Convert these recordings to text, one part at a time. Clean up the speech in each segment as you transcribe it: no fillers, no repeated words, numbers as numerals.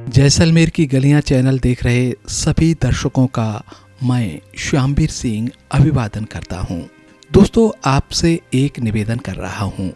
जैसलमेर की गलियां चैनल देख रहे सभी दर्शकों का मैं श्यामवीर सिंह अभिवादन करता हूं। दोस्तों, आपसे एक निवेदन कर रहा हूं,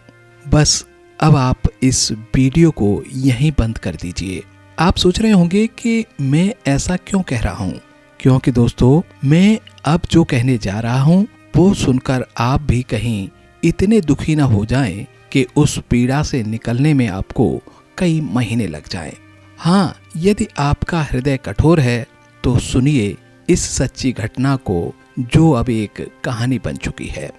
बस अब आप इस वीडियो को यहीं बंद कर दीजिए। आप सोच रहे होंगे कि मैं ऐसा क्यों कह रहा हूं, क्योंकि दोस्तों मैं अब जो कहने जा रहा हूं वो सुनकर आप भी कहीं इतने दुखी ना हो जाएं कि उस पीड़ा से निकलने में आपको कई महीने लग जाएं। हाँ, यदि आपका हृदय कठोर है तो सुनिए इस सच्ची घटना को जो अब एक कहानी बन चुकी है।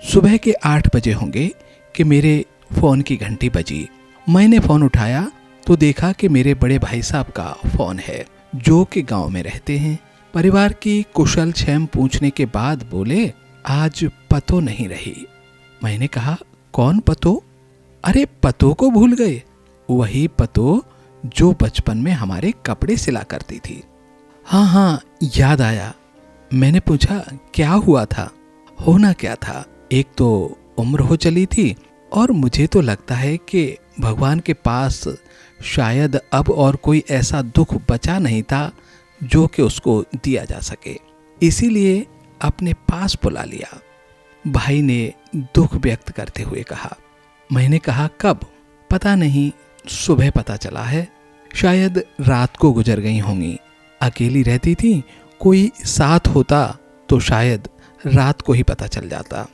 सुबह के 8 बजे होंगे कि मेरे फोन की घंटी बजी। मैंने फोन उठाया तो देखा कि मेरे बड़े भाई साहब का फोन है, जो कि गांव में रहते हैं। परिवार की कुशल क्षेम पूछने के बाद बोले, आज पतो नहीं रही। मैंने कहा, कौन पतो? अरे पतो को भूल गए? वही पतो जो बचपन में हमारे कपड़े सिला करती थी। हाँ, याद आया। मैंने पूछा, क्या हुआ था? होना क्या था, एक तो उम्र हो चली थी और मुझे तो लगता है कि भगवान के पास शायद अब और कोई ऐसा दुख बचा नहीं था जो कि उसको दिया जा सके, इसीलिए अपने पास बुला लिया। भाई ने दुख व्यक्त करते हुए कहा। मैंने कहा, कब? पता नहीं, सुबह पता चला है। शायद रात को गुजर गई होंगी। अकेली रहती थी, कोई साथ होता तो शायद रात को ही पता चल जाता।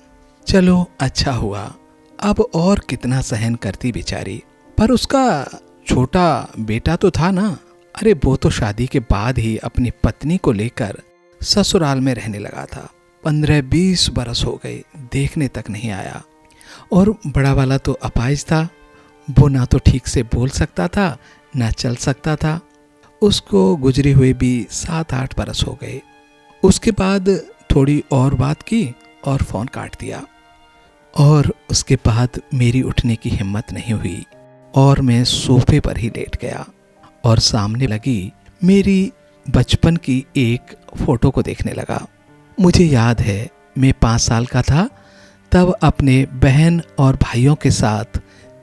चलो अच्छा हुआ, अब और कितना सहन करती बेचारी। पर उसका छोटा बेटा तो था ना। अरे वो तो शादी के बाद ही अपनी पत्नी को लेकर ससुराल में रहने लगा था। 15-20 बरस हो गए, देखने तक नहीं आया। और बड़ा वाला तो अपाहिज था, वो ना तो ठीक से बोल सकता था ना चल सकता था। उसको गुजरे हुए भी 7-8 बरस हो गए। उसके बाद थोड़ी और बात की और फ़ोन काट दिया। और उसके बाद मेरी उठने की हिम्मत नहीं हुई और मैं सोफे पर ही लेट गया और सामने लगी मेरी बचपन की एक फ़ोटो को देखने लगा। मुझे याद है, मैं 5 साल का था, तब अपने बहन और भाइयों के साथ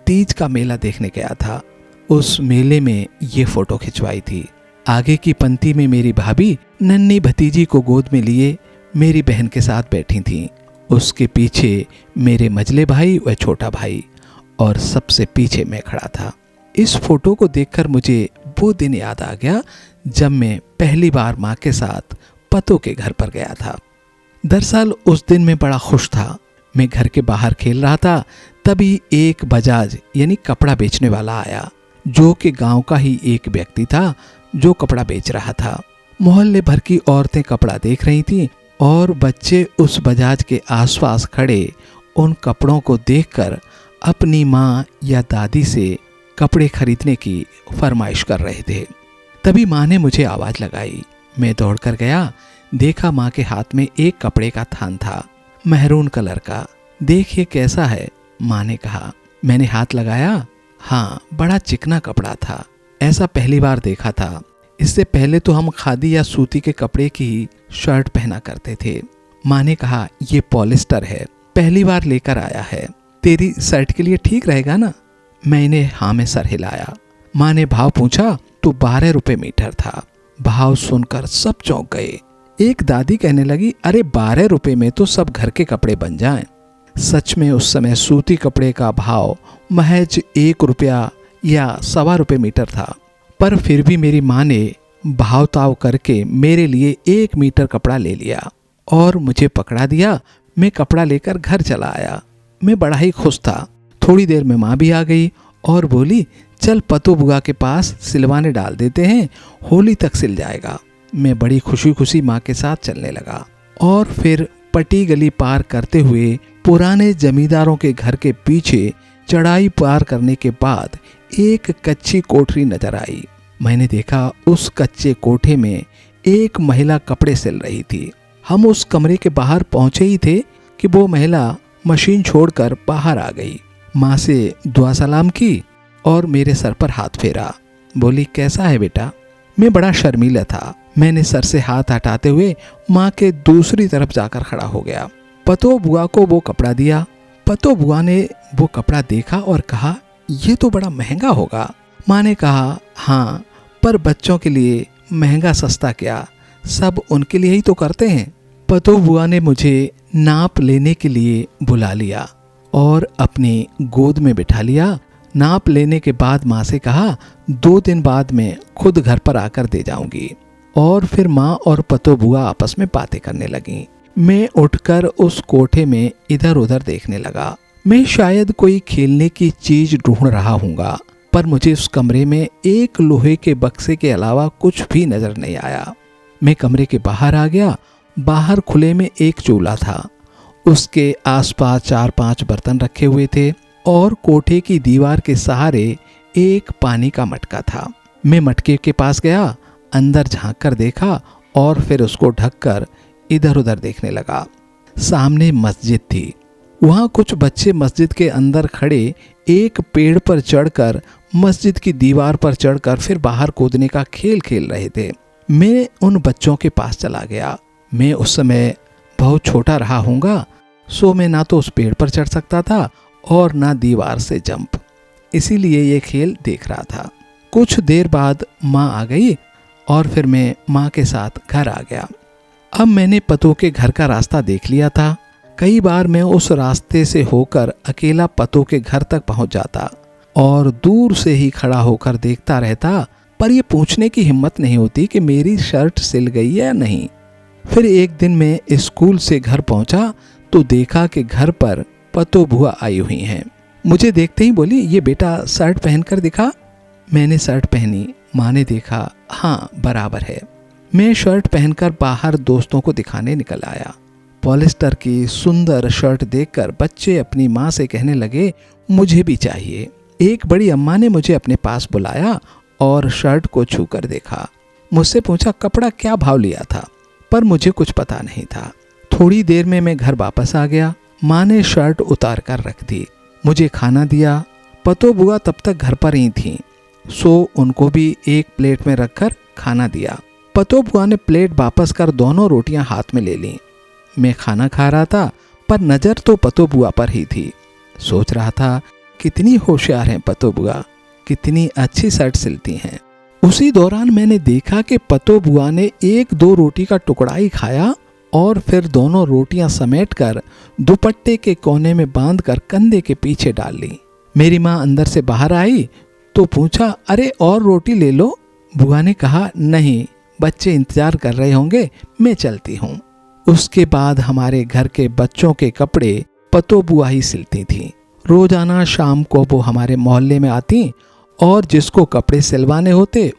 तीज का मेला देखने गया था। उस मेले में ये फ़ोटो खिंचवाई थी। आगे की पंक्ति में मेरी भाभी नन्ही भतीजी को गोद में लिए मेरी बहन के साथ बैठी थीं। उसके पीछे मेरे मझले भाई व छोटा भाई और सबसे पीछे मैं खड़ा था। इस फोटो को देखकर मुझे वो दिन याद आ गया जब मैं पहली बार माँ के साथ पतो के घर पर गया था। दरअसल उस दिन मैं बड़ा खुश था। मैं घर के बाहर खेल रहा था, तभी एक बजाज यानी कपड़ा बेचने वाला आया, जो कि गांव का ही एक व्यक्ति था जो कपड़ा बेच रहा था। मोहल्ले भर की औरतें कपड़ा देख रही थीं और बच्चे उस बजाज के आसपास खड़े उन कपड़ों को देखकर अपनी माँ या दादी से कपड़े खरीदने की फरमाइश कर रहे थे। तभी माँ ने मुझे आवाज़ लगाई। मैं दौड़कर गया, देखा माँ के हाथ में एक कपड़े का थान था, महरून कलर का। देखिए कैसा है, माँ ने कहा। मैंने हाथ लगाया। हाँ, बड़ा चिकना कपड़ा था, ऐसा पहली बार देखा था। इससे पहले तो हम खादी या सूती के कपड़े की ही शर्ट पहना करते थे। माँ ने कहा, ये पॉलिस्टर है, पहली बार लेकर आया है, तेरी शर्ट के लिए ठीक रहेगा ना? मैंने हाँ में सर हिलाया। माँ ने भाव पूछा तो 12 रुपये मीटर था। भाव सुनकर सब चौंक गए। एक दादी कहने लगी, अरे 12 रुपये में तो सब घर के कपड़े बन जाएं। सच में उस समय सूती कपड़े का भाव महज 1 रुपया या 1.25 रुपये मीटर था। पर फिर भी मेरी माँ ने भाव ताव करके मेरे लिए 1 मीटर कपड़ा ले लिया और मुझे पकड़ा दिया। मैं कपड़ा लेकर घर चला आया। मैं बड़ा ही खुश था। थोड़ी देर में माँ भी आ गई और बोली, चल पतो बुआ के पास सिलवाने डाल देते हैं, होली तक सिल जाएगा। मैं बड़ी खुशी खुशी माँ के साथ चलने लगा और फिर पटी गली पार करते हुए पुराने जमींदारों के घर के पीछे चढ़ाई पार करने के बाद एक कच्ची कोठरी नजर आई। मैंने देखा उस कच्चे कोठे में एक महिला कपड़े सिल रही थी। हम उस कमरे के बाहर पहुंचे ही थे कि वो महिला मशीन छोड़कर बाहर आ गई। माँ से दुआ सलाम की और मेरे सर पर हाथ फेरा। बोली, कैसा है बेटा? मैं बड़ा शर्मीला था। मैंने सर से हाथ हटाते हुए माँ के दूसरी तरफ जाकर खड़ा हो गया। पतो बुआ को वो कपड़ा दिया। पतो बुआ ने वो कपड़ा देखा और कहा, ये तो बड़ा महंगा होगा। माँ ने कहा, हाँ, पर बच्चों के लिए महंगा सस्ता क्या, सब उनके लिए ही तो करते हैं। पतो बुआ ने मुझे नाप लेने के लिए बुला लिया और अपनी गोद में बिठा लिया। नाप लेने के बाद माँ से कहा 2 दिन बाद मैं खुद घर पर आकर दे जाऊंगी। और फिर माँ और पतो बुआ आपस में बातें करने लगी। मैं उठकर उस कोठे में इधर उधर देखने लगा। मैं शायद कोई खेलने की चीज ढूंढ रहा हूँगा, पर मुझे उस कमरे में एक लोहे के बक्से के अलावा कुछ भी नजर नहीं आया। मैं कमरे के बाहर आ गया। बाहर खुले में एक चूल्हा था, उसके आसपास 4-5 बर्तन रखे हुए थे और कोठे की दीवार के सहारे एक पानी का मटका था। मैं मटके के पास गया, अंदर झांक कर देखा और फिर उसको ढककर इधर उधर देखने लगा। सामने मस्जिद थी। वहां कुछ बच्चे मस्जिद के अंदर खड़े एक पेड़ पर चढ़कर मस्जिद की दीवार पर चढ़कर फिर बाहर कूदने का खेल खेल रहे थे। मैं उन बच्चों के पास चला गया। मैं उस समय बहुत छोटा रहा हूँगा, सो मैं ना तो उस पेड़ पर चढ़ सकता था और ना दीवार से जंप, इसीलिए ये खेल देख रहा था। कुछ देर बाद माँ आ गई और फिर मैं माँ के साथ घर आ गया। अब मैंने पतो के घर का रास्ता देख लिया था। कई बार मैं उस रास्ते से होकर अकेला पतो के घर तक पहुंच जाता और दूर से ही खड़ा होकर देखता रहता, पर यह पूछने की हिम्मत नहीं होती कि मेरी शर्ट सिल गई या नहीं। फिर एक दिन मैं स्कूल से घर पहुंचा तो देखा कि घर पर पतो बुआ आई हुई हैं। मुझे देखते ही बोली, ये बेटा शर्ट पहन कर दिखा। मैंने शर्ट पहनी। माँ ने देखा, हाँ बराबर है। मैं शर्ट पहनकर बाहर दोस्तों को दिखाने निकल आया। पॉलिस्टर की सुंदर शर्ट देखकर बच्चे अपनी माँ से कहने लगे, मुझे भी चाहिए। एक बड़ी अम्मा ने मुझे अपने पास बुलाया और शर्ट को छूकर देखा। मुझसे पूछा कपड़ा क्या भाव लिया था, पर मुझे कुछ पता नहीं था। थोड़ी देर में मैं घर वापस आ गया। माँ ने शर्ट उतार कर रख दी, मुझे खाना दिया। पतो बुआ तब तक घर पर ही थीं, सो उनको भी एक प्लेट में रखकर खाना दिया। पतो बुआ ने प्लेट वापस कर दोनों रोटियां हाथ में ले लीं। मैं खाना खा रहा था, पर नजर तो पतो बुआ पर ही थी। सोच रहा था, कितनी होशियार हैं पतो बुआ, कितनी अच्छी शर्ट सिलती हैं। उसी दौरान मैंने देखा कि पतो बुआ ने 1-2 रोटी का टुकड़ा ही खाया और फिर दोनों रोटियां समेटकर दुपट्टे के कोने में बांधकर कंधे के पीछे डाल ली। मेरी माँ अंदर से बाहर आई तो पूछा, अरे और रोटी ले लो। बुआ ने कहा, नहीं, बच्चे इंतजार कर रहे होंगे, मैं चलती हूँ। उसके बाद हमारे घर के बच्चों के कपड़े पतो बुआ ही सिलती थी। रोजाना शाम को वो हमारे मोहल्ले में आती और जिसको कपड़े सिलवाने होते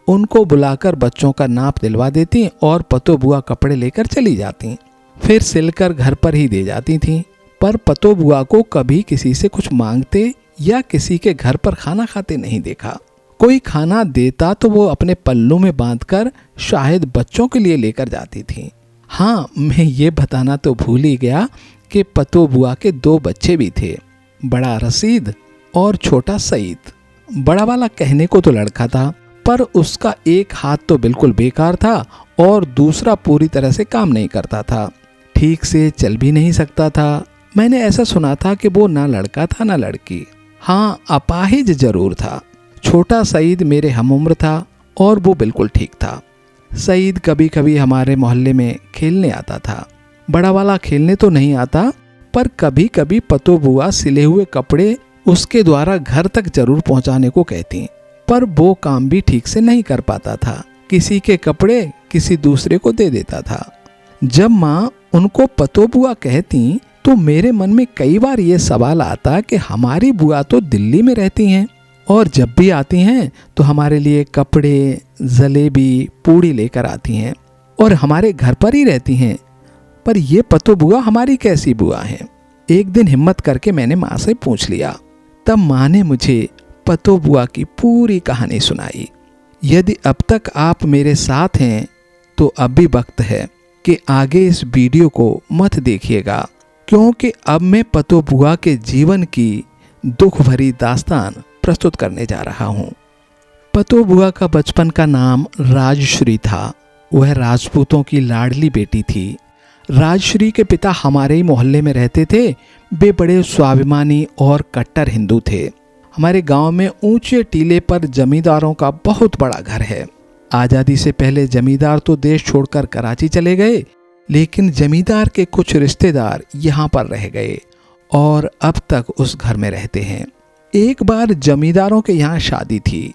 उनको बुलाकर बच्चों का नाप दिलवा देती और पतो बुआ कपड़े लेकर चली जाती, फिर सिलकर घर पर ही दे जाती थीं। पर पतो बुआ को कभी किसी से कुछ मांगते या किसी के घर पर खाना खाते नहीं देखा। कोई खाना देता तो वो अपने पल्लू में बांधकर शायद बच्चों के लिए लेकर जाती थी। हाँ, मैं ये बताना तो भूल ही गया कि पतो बुआ के 2 बच्चे भी थे, बड़ा रसीद और छोटा सईद। बड़ा वाला कहने को तो लड़का था, पर उसका एक हाथ तो बिल्कुल बेकार था और दूसरा पूरी तरह से काम नहीं करता था, ठीक से चल भी नहीं सकता था। मैंने ऐसा सुना था कि वो ना लड़का था ना लड़की, हाँ अपाहिज जरूर था। छोटा सईद मेरे हमउम्र था और वो बिल्कुल ठीक था। सईद कभी कभी हमारे मोहल्ले में खेलने आता था। बड़ा वाला खेलने तो नहीं आता, पर कभी कभी पतो बुआ सिले हुए कपड़े उसके द्वारा घर तक जरूर पहुंचाने को कहती, पर वो काम भी ठीक से नहीं कर पाता था। किसी के कपड़े किसी दूसरे को दे देता था। जब माँ उनको पतो बुआ कहती तो मेरे मन में कई बार ये सवाल आता कि हमारी बुआ तो दिल्ली में रहती हैं और जब भी आती हैं तो हमारे लिए कपड़े, जलेबी, पूड़ी लेकर आती हैं और हमारे घर पर ही रहती हैं, पर ये पतो बुआ हमारी कैसी बुआ हैं। एक दिन हिम्मत करके मैंने माँ से पूछ लिया। तब माँ ने मुझे पतो बुआ की पूरी कहानी सुनाई। यदि अब तक आप मेरे साथ हैं तो अब भी वक्त है कि आगे इस वीडियो को मत देखिएगा, क्योंकि अब मैं पतो बुआ के जीवन की दुख भरी दास्तान प्रस्तुत करने जा रहा हूँ। पतो बुआ का बचपन का नाम राजश्री था। वह राजपूतों की लाडली बेटी थी। राजश्री के पिता हमारे ही मोहल्ले में रहते थे। वे बड़े स्वाभिमानी और कट्टर हिंदू थे। हमारे गांव में ऊंचे टीले पर जमींदारों का बहुत बड़ा घर है। आजादी से पहले जमींदार तो देश छोड़कर कराची चले गए, लेकिन जमींदार के कुछ रिश्तेदार यहाँ पर रह गए और अब तक उस घर में रहते हैं। एक बार जमींदारों के यहाँ शादी थी।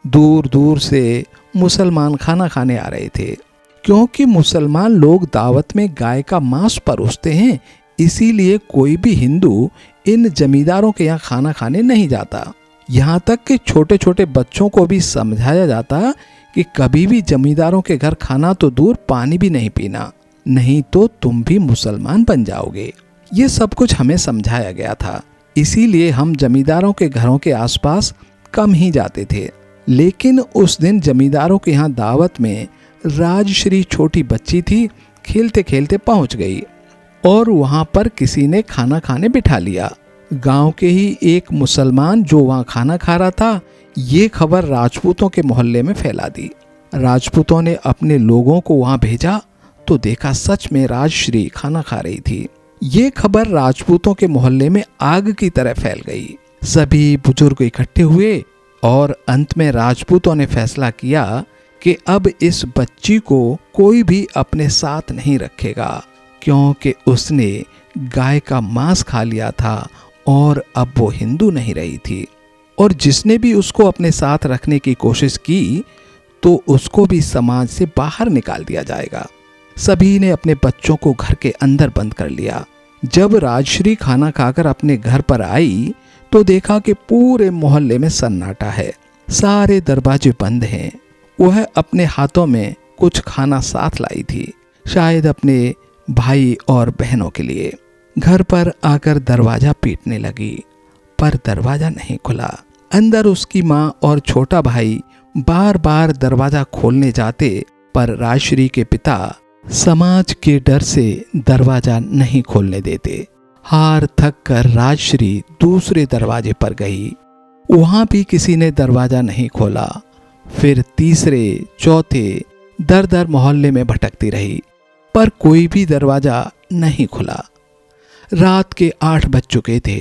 दूर दूर से मुसलमान खाना खाने आ रहे थे। क्योंकि मुसलमान लोग दावत में गाय का मांस परोसते हैं, इसीलिए कोई भी हिंदू इन जमींदारों के यहाँ खाना खाने नहीं जाता। यहाँ तक कि छोटे छोटे बच्चों को भी समझाया जाता कि कभी भी जमींदारों के घर खाना तो दूर, पानी भी नहीं पीना, नहीं तो तुम भी मुसलमान बन जाओगे। ये सब कुछ हमें समझाया गया था, इसीलिए हम जमींदारों के घरों के आसपास कम ही जाते थे। लेकिन उस दिन जमींदारों के यहाँ दावत में राजश्री छोटी बच्ची थी, खेलते खेलते पहुंच गई और वहां पर किसी ने खाना खाने बिठा लिया। गांव के ही एक मुसलमान जो वहां खाना खा रहा था, ये खबर राजपूतों के मोहल्ले में फैला दी। राजपूतों ने अपने लोगों को वहां भेजा तो देखा सच में राजश्री खाना खा रही थी। ये खबर राजपूतों के मोहल्ले में आग की तरह फैल गई। सभी बुजुर्ग इकट्ठे हुए और अंत में राजपूतों ने फैसला किया कि अब इस बच्ची को कोई भी अपने साथ नहीं रखेगा, क्योंकि उसने गाय का मांस खा लिया था और अब वो हिंदू नहीं रही थी। और जिसने भी उसको अपने साथ रखने की कोशिश की तो उसको भी समाज से बाहर निकाल दिया जाएगा। सभी ने अपने बच्चों को घर के अंदर बंद कर लिया। जब राजश्री खाना खाकर अपने घर पर आई तो देखा कि पूरे मोहल्ले में सन्नाटा है, सारे दरवाजे बंद हैं। वह अपने हाथों में कुछ खाना साथ लाई थी, शायद अपने भाई और बहनों के लिए। घर पर आकर दरवाजा पीटने लगी, पर दरवाजा नहीं खुला। अंदर उसकी माँ और छोटा भाई बार बार दरवाजा खोलने जाते, पर राजश्री के पिता समाज के डर से दरवाजा नहीं खोलने देते। हार थक कर राजश्री दूसरे दरवाजे पर गई, वहां भी किसी ने दरवाजा नहीं खोला। फिर तीसरे चौथे दर दर मोहल्ले में भटकती रही, पर कोई भी दरवाजा नहीं खुला। रात के 8 बज चुके थे।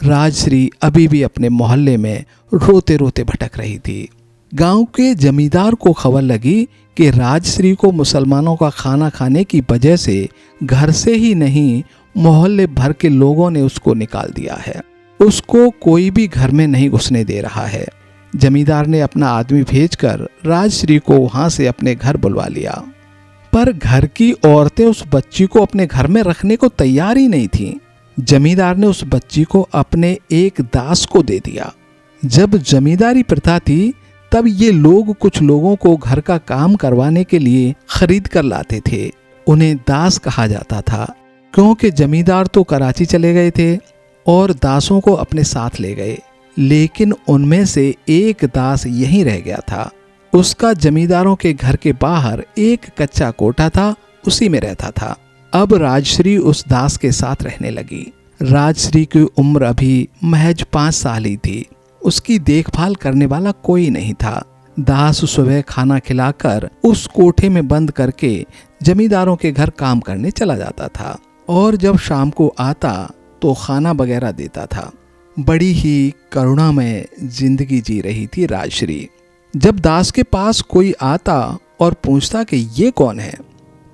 राजश्री अभी भी अपने मोहल्ले में रोते रोते भटक रही थी। गांव के जमींदार को खबर लगी कि राजश्री को मुसलमानों का खाना खाने की वजह से घर से ही नहीं, मोहल्ले भर के लोगों ने उसको निकाल दिया है। उसको कोई भी घर में नहीं घुसने दे रहा है। जमींदार ने अपना आदमी भेजकर राजश्री को वहां से अपने घर बुलवा लिया, पर घर की औरतें उस बच्ची को अपने घर में रखने को तैयार ही नहीं थीं। जमींदार ने उस बच्ची को अपने एक दास को दे दिया। जब जमींदारी प्रथा थी तब ये लोग कुछ लोगों को घर का काम करवाने के लिए खरीद कर लाते थे। उन्हें दास कहा जाता था, क्योंकि जमींदार तो कराची चले गए थे और दासों को अपने साथ ले गए। लेकिन उनमें से एक दास यहीं रह गया था। उसका जमींदारों के घर के बाहर एक कच्चा कोठा था, उसी में रहता था। अब राजश्री उस दास के साथ रहने लगी। राजश्री की उम्र अभी महज 5 साल ही थी। उसकी देखभाल करने वाला कोई नहीं था। दास सुबह खाना खिलाकर उस कोठे में बंद करके जमींदारों के घर काम करने चला जाता था और जब शाम को आता तो खाना वगैरह देता था। बड़ी ही करुणामय जिंदगी जी रही थी राजश्री। जब दास के पास कोई आता और पूछता कि ये कौन है,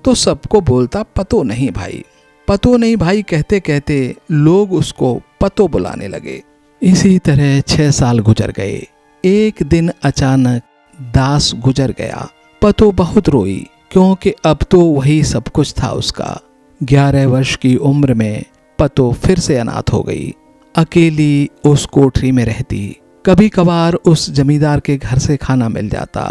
तो सबको बोलता पतो नहीं भाई, पतो नहीं भाई। कहते कहते लोग उसको पतो बुलाने लगे। इसी तरह 6 साल गुजर गए। एक दिन अचानक दास गुजर गया। पतो बहुत रोई, क्योंकि अब तो वही सब कुछ था उसका। 11 वर्ष की उम्र में पतो फिर से अनाथ हो गई। अकेली उस कोठरी में रहती। कभी कभार उस जमींदार के घर से खाना मिल जाता,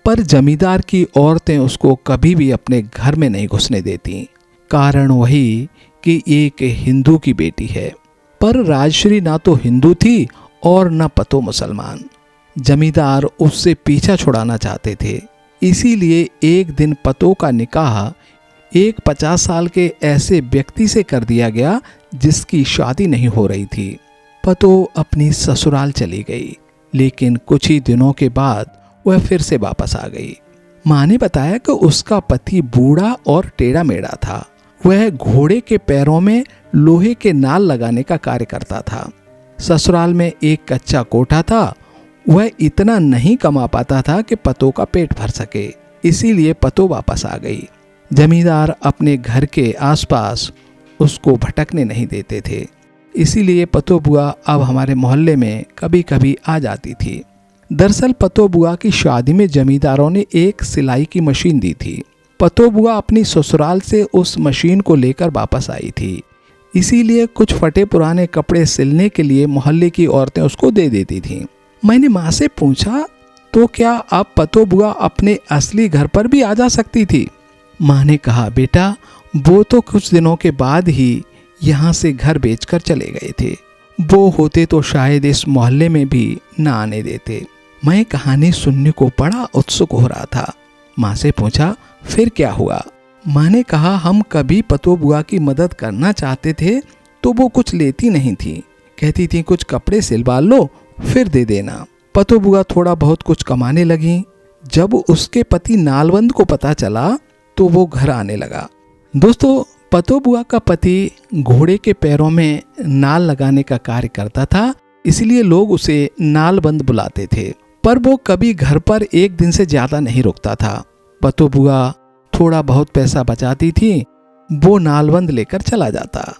पर जमींदार की औरतें उसको कभी भी अपने घर में नहीं घुसने देती। कारण वही कि एक हिंदू की बेटी है। पर राजश्री ना तो हिंदू थी और न पतो मुसलमान। जमींदार उससे पीछा छुड़ाना चाहते थे, इसीलिए एक दिन पतो का निकाह एक 50 साल के ऐसे व्यक्ति से कर दिया गया जिसकी शादी नहीं हो रही थी। पतो अपनी ससुराल चली गई, लेकिन कुछ ही दिनों के बाद वह फिर से वापस आ गई। माँ ने बताया कि उसका पति बूढ़ा और टेढ़ा मेढ़ा था। वह घोड़े के पैरों में लोहे के नाल लगाने का कार्य करता था। ससुराल में एक कच्चा कोठा था, वह इतना नहीं कमा पाता था कि पतो का पेट भर सके, इसीलिए पतो वापस आ गई। जमींदार अपने घर के आसपास उसको भटकने नहीं देते थे, इसीलिए पतो बुआ अब हमारे मोहल्ले में कभी कभी आ जाती थी। दरअसल पतो बुआ की शादी में जमींदारों ने एक सिलाई की मशीन दी थी। पतो बुआ अपनी ससुराल से उस मशीन को लेकर वापस आई थी, इसीलिए कुछ फटे पुराने कपड़े सिलने के लिए मोहल्ले की औरतें उसको दे देती थीं। मैंने माँ से पूछा, तो क्या अब पतो बुआ अपने असली घर पर भी आ जा सकती थी? माँ ने कहा, बेटा वो तो कुछ दिनों के बाद ही यहाँ से घर बेचकर चले गए थे। वो होते तो शायद इस मोहल्ले में भी न आने देते। मैं कहानी सुनने को बड़ा उत्सुक हो रहा था। माँ से पूछा, फिर क्या हुआ? माँ ने कहा, हम कभी पतो बुआ की मदद करना चाहते थे तो वो कुछ लेती नहीं थी, कहती थी कुछ कपड़े सिलवा लो फिर दे देना। पतो बुआ थोड़ा बहुत कुछ कमाने लगी। जब उसके पति नालबंद को पता चला तो वो घर आने लगा। दोस्तों, पतो बुआ का पति घोड़े के पैरों में नाल लगाने का कार्य करता था, इसलिए लोग उसे नालबंद बुलाते थे। पर वो कभी घर पर एक दिन से ज्यादा नहीं रुकता था। पतो बुआ थोड़ा बहुत पैसा बचाती थी, वो नालबंद लेकर चला जाता,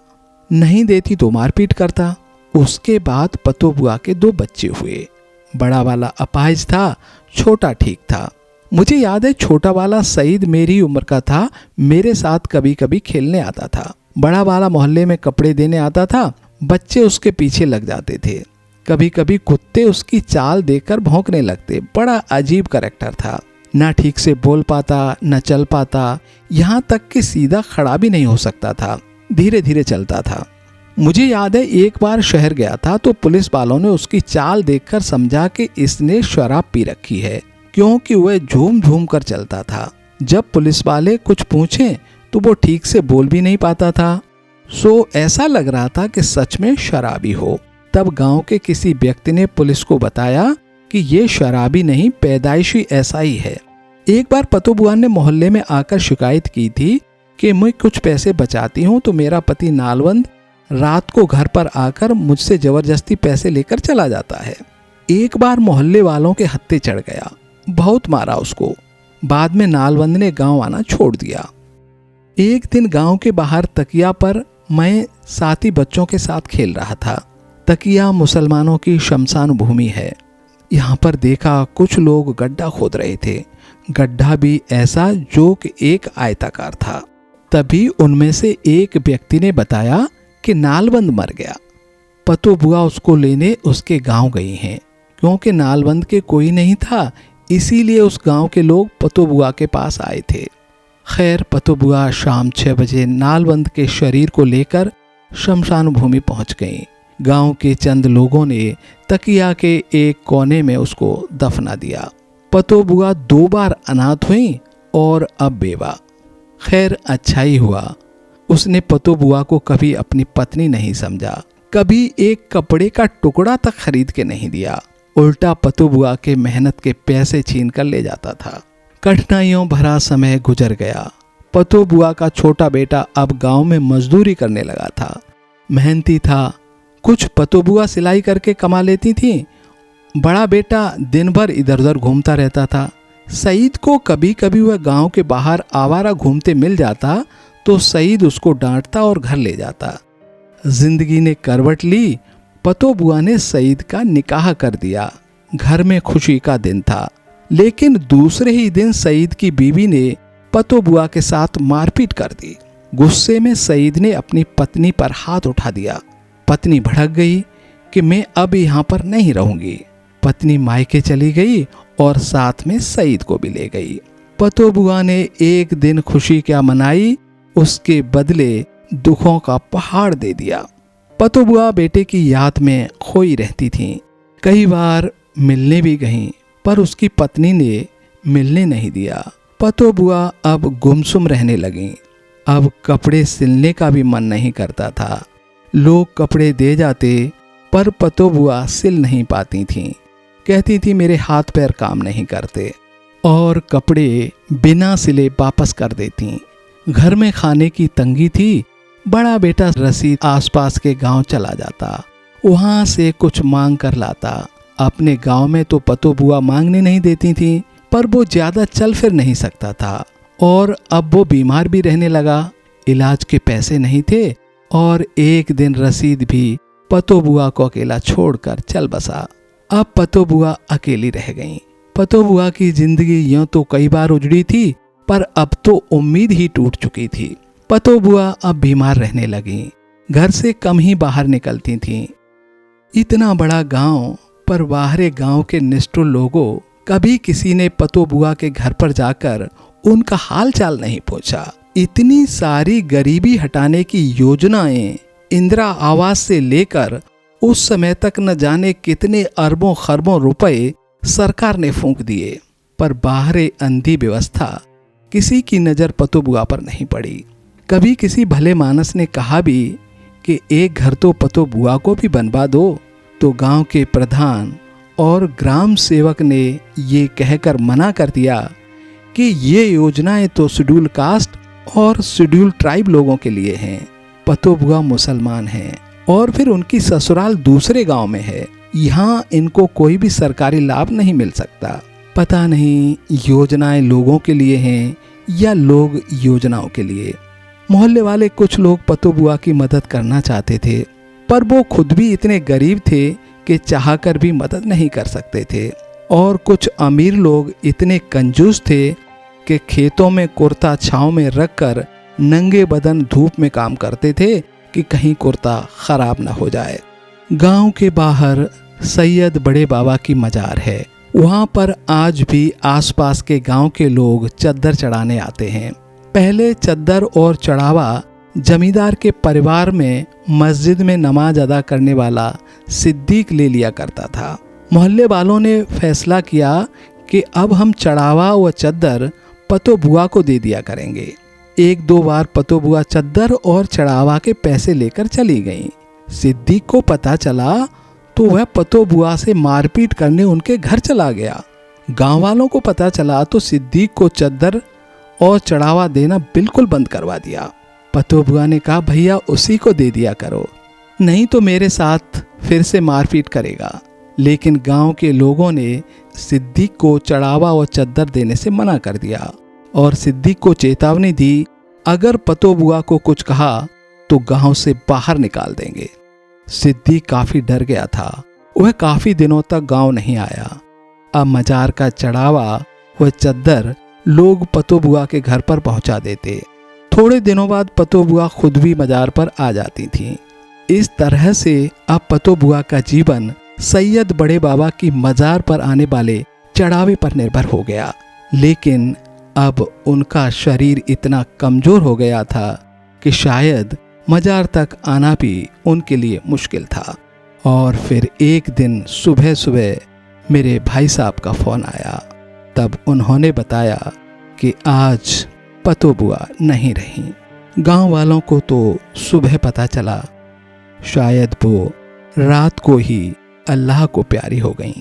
नहीं देती तो मारपीट करता। उसके बाद पतो बुआ के 2 बच्चे हुए। बड़ा वाला अपाहिज था, छोटा ठीक था। मुझे याद है छोटा वाला सईद मेरी उम्र का था, मेरे साथ कभी कभी खेलने आता था। बड़ा वाला मोहल्ले में कपड़े देने आता था, बच्चे उसके पीछे लग जाते थे। कभी कभी कुत्ते उसकी चाल देखकर भौंकने लगते। बड़ा अजीब कैरेक्टर था, ना ठीक से बोल पाता न चल पाता, यहाँ तक कि सीधा खड़ा भी नहीं हो सकता था, धीरे धीरे चलता था। मुझे याद है एक बार शहर गया था तो पुलिस वालों ने उसकी चाल देखकर समझा कि इसने शराब पी रखी है, क्योंकि वह झूम झूम कर चलता था। जब पुलिस वाले कुछ पूछें तो वो ठीक से बोल भी नहीं पाता था। सो ऐसा लग रहा था कि सच में शराबी हो। तब गांव के किसी व्यक्ति ने पुलिस को बताया कि ये शराबी नहीं, पैदाइशी ऐसा ही है। एक बार पतो बुआ ने मोहल्ले में आकर शिकायत की थी कि मैं कुछ पैसे बचाती हूँ तो मेरा पति नालबंद रात को घर पर आकर मुझसे जबरदस्ती पैसे लेकर चला जाता है। एक बार मोहल्ले वालों के हत्थे चढ़ गया, बहुत मारा उसको। बाद में नालबंद ने गांव आना छोड़ दिया। एक दिन गांव के बाहर तकिया पर मैं साथी बच्चों के साथ खेल रहा था। तकिया मुसलमानों की शमशान भूमि है। यहाँ पर देखा कुछ लोग गड्ढा खोद रहे थे, गड्ढा भी ऐसा जो कि एक आयताकार था। तभी उनमें से एक व्यक्ति ने बताया कि नालबंद मर गया। पतो बुआ उसको लेने उसके गांव गई हैं। क्योंकि नालबंद के कोई नहीं था, इसीलिए उस गांव के लोग पतो बुआ के पास आए थे। खैर, पतो बुआ शाम 6 बजे नालबंद के शरीर को लेकर शमशान भूमि पहुंच गई। गांव के चंद लोगों ने तकिया के एक कोने में उसको दफना दिया। पतो बुआ 2 बार अनाथ हुई और अब बेवा। खैर, अच्छा ही हुआ। उसने पतो बुआ को कभी अपनी पत्नी नहीं समझा, कभी एक कपड़े का टुकड़ा तक खरीद के नहीं दिया, उल्टा पतो बुआ के मेहनत के पैसे छीन कर ले जाता था। कठिनाइयों भरा समय गुजर गया। पतो बुआ का छोटा बेटा अब गांव में मजदूरी करने लगा था, मेहनती था। कुछ पतो बुआ सिलाई करके कमा लेती थी। बड़ा बेटा दिन भर इधर उधर घूमता रहता था। सईद को कभी कभी वह गांव के बाहर आवारा घूमते मिल जाता तो सईद उसको डांटता और घर ले जाता। जिंदगी ने करवट ली। पतो बुआ ने सईद का निकाह कर दिया। घर में खुशी का दिन था। लेकिन दूसरे ही दिन सईद की बीवी ने पतो बुआ के साथ मारपीट कर दी। गुस्से में सईद ने अपनी पत्नी पर हाथ उठा दिया। पत्नी भड़क गई कि मैं अब यहाँ पर नहीं रहूंगी। पत्नी मायके चली गई और साथ में सईद को भी ले गई। पतो बुआ ने एक दिन खुशी क्या मनाई, उसके बदले दुखों का पहाड़ दे दिया। पतो बुआ बेटे की याद में खोई रहती थी। कई बार मिलने भी गईं, पर उसकी पत्नी ने मिलने नहीं दिया। पतो बुआ अब गुमसुम रहने लगीं। अब कपड़े सिलने का भी मन नहीं करता था। लोग कपड़े दे जाते, पर पतो बुआ सिल नहीं पाती थीं। कहती थी मेरे हाथ पैर काम नहीं करते, और कपड़े बिना सिले वापस कर देती। घर में खाने की तंगी थी। बड़ा बेटा रसीद आसपास के गांव चला जाता वहां से कुछ मांग कर लाता। अपने गांव में तो पतो बुआ मांगने नहीं देती थी, पर वो ज्यादा चल फिर नहीं सकता था और अब वो बीमार भी रहने लगा। इलाज के पैसे नहीं थे और एक दिन रसीद भी पतो बुआ को अकेला छोड़कर चल बसा। अब पतो बुआ अकेली रह गईं। पतो बुआ की जिंदगी यूं तो कई बार उजड़ी थी, पर अब तो उम्मीद ही टूट चुकी थी। पतो बुआ अब बीमार रहने लगी, घर से कम ही बाहर निकलती थीं। इतना बड़ा गांव, पर बाहरे गांव के निष्ठुर लोगों कभी किसी ने पतो बुआ के घर पर जाकर उनका हाल चाल नहीं पूछा। इतनी सारी गरीबी हटाने की योजनाएं इंदिरा आवास से लेकर उस समय तक न जाने कितने अरबों खरबों रुपए सरकार ने फूंक दिए, पर बाहरे अंधी व्यवस्था किसी की नजर पतो बुआ पर नहीं पड़ी। कभी किसी भले मानस ने कहा भी कि एक घर तो पतो बुआ को भी बनवा दो, तो गांव के प्रधान और ग्राम सेवक ने ये कहकर मना कर दिया कि ये योजनाएं तो शेड्यूल कास्ट और शेड्यूल ट्राइब लोगों के लिए हैं। पतो बुआ मुसलमान हैं और फिर उनकी ससुराल दूसरे गांव में है, यहाँ इनको कोई भी सरकारी लाभ नहीं मिल सकता। पता नहीं योजनाएं लोगों के लिए हैं या लोग योजनाओं के लिए। मोहल्ले वाले कुछ लोग पतो बुआ की मदद करना चाहते थे, पर वो खुद भी इतने गरीब थे कि चाहकर भी मदद नहीं कर सकते थे। और कुछ अमीर लोग इतने कंजूस थे कि खेतों में कुर्ता छांव में रखकर नंगे बदन धूप में काम करते थे कि कहीं कुर्ता खराब न हो जाए। गांव के बाहर सैयद बड़े बाबा की मजार है। वहां पर आज भी आसपास के गांव के लोग चद्दर चढ़ाने आते हैं। पहले चद्दर और चढ़ावा जमींदार के परिवार में मस्जिद में नमाज अदा करने वाला सिद्दीक ले लिया करता था। मोहल्ले वालों ने फैसला किया कि अब हम चढ़ावा व चद्दर पतो बुआ को दे दिया करेंगे। एक दो बार पतो बुआ चद्दर और चढ़ावा के पैसे लेकर चली गईं। सिद्दीक को पता चला तो वह पतो बुआ से मारपीट करने उनके घर चला गया। गांव वालों को पता चला तो सिद्दीक को चद्दर और चढ़ावा देना बिल्कुल बंद करवा दिया। पतो बुआ ने कहा, भैया उसी को दे दिया करो, नहीं तो मेरे साथ फिर से मारपीट करेगा। लेकिन गांव के लोगों ने सिद्दीक को चढ़ावा और चद्दर देने से मना कर दिया और सिद्दीक को चेतावनी दी, अगर पतो बुआ को कुछ कहा तो गांव से बाहर निकाल देंगे। सिद्दीक काफी डर गया था। वह काफी दिनों तक गांव नहीं आया। अब मजार का चढ़ावा व चद्दर लोग पतो बुआ के घर पर पहुंचा देते। थोड़े दिनों बाद पतो बुआ खुद भी मजार पर आ जाती थीं। इस तरह से अब पतो बुआ का जीवन सैयद बड़े बाबा की मजार पर आने वाले चढ़ावे पर निर्भर हो गया। लेकिन अब उनका शरीर इतना कमजोर हो गया था कि शायद मजार तक आना भी उनके लिए मुश्किल था। और फिर एक दिन सुबह सुबह मेरे भाई साहब का फ़ोन आया। तब उन्होंने बताया कि आज पतो बुआ नहीं रही। गांव वालों को तो सुबह पता चला, शायद वो रात को ही अल्लाह को प्यारी हो गईं।